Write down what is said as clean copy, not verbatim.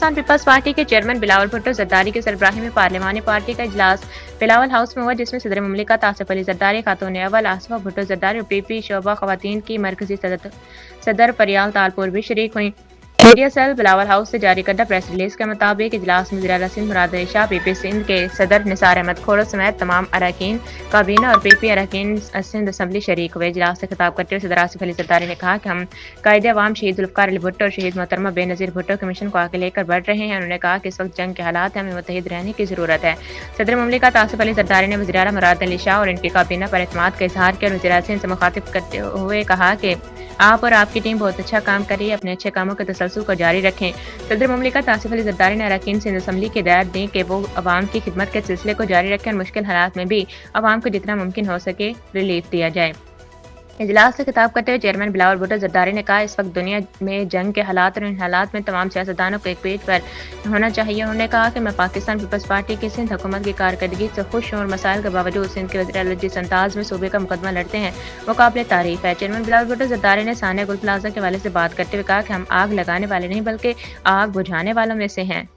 Pakistan Peoples party کے chairman Bilawal Bhutto Zardari کی سربراہی میں پارلیمانی پارٹی کا اجلاس بلاول ہاؤس میں ہوا، جس میں صدر مملکت آصف علی زرداری، خاتون اول آصفہ بھٹو زرداری اور پی پی شعبہ خواتین کی مرکزی صدر پریال تالپور بھی شریک ہوئیں۔ میڈیا سیل بلاول ہاؤس سے جاری کردہ پریس ریلیز کے مطابق اجلاس میں وزیر اعلیٰ سندھ مراد علی شاہ، پی پی سندھ کے صدر نثار احمد کھوڑو سمیت تمام اراکین کابینہ اور پی پی اراکین سندھ اسمبلی شریک ہوئے۔ اجلاس سے خطاب کرتے ہوئے صدر آصف علی زرداری نے کہا کہ ہم قائد عوام شہید ذوالفقار علی بھٹو اور شہید محترمہ بے نظیر بھٹو کے مشن کو آگے لے کر بڑھ رہے ہیں۔ انہوں نے کہا کہ اس وقت جنگ کے حالات ہیں، ہمیں متحد رہنے کی ضرورت ہے۔ صدر مملکت آصف علی زرداری نے وزیر اعلیٰ مراد علی شاہ اور ان کی کابینہ پر اعتماد کا اظہار کیا اور وزیر اعظم سے مخاطب کرتے ہوئے کہا کہ آپ اور آپ کی ٹیم بہت اچھا کام کر رہی ہے، اپنے اچھے کاموں کے تسلسل کو جاری رکھیں۔ صدر مملکت آصف علی زرداری نے اراکین سندھ اسمبلی کی ہدایت دی کہ وہ عوام کی خدمت کے سلسلے کو جاری رکھیں اور مشکل حالات میں بھی عوام کو جتنا ممکن ہو سکے ریلیف دیا جائے۔ اجلاس سے خطاب کرتے ہوئے چیئرمین بلاول بھٹو زرداری نے کہا اس وقت دنیا میں جنگ کے حالات اور ان حالات میں تمام سیاستدانوں کو ایک پیج پر ہونا چاہیے۔ انہوں نے کہا کہ میں پاکستان پیپلز پارٹی کی سندھ حکومت کی کارکردگی سے خوش ہوں اور مسائل کے باوجود سندھ کے وزیر اعلیٰ جس انداز میں صوبے کا مقدمہ لڑتے ہیں وہ قابل تعریف ہے۔ چیئرمین بلاول بھٹو زرداری نے ثانیہ گل پلازہ کے حوالے سے بات کرتے ہوئے کہا کہ ہم آگ لگانے والے نہیں بلکہ آگ بجھانے والوں میں سے ہیں۔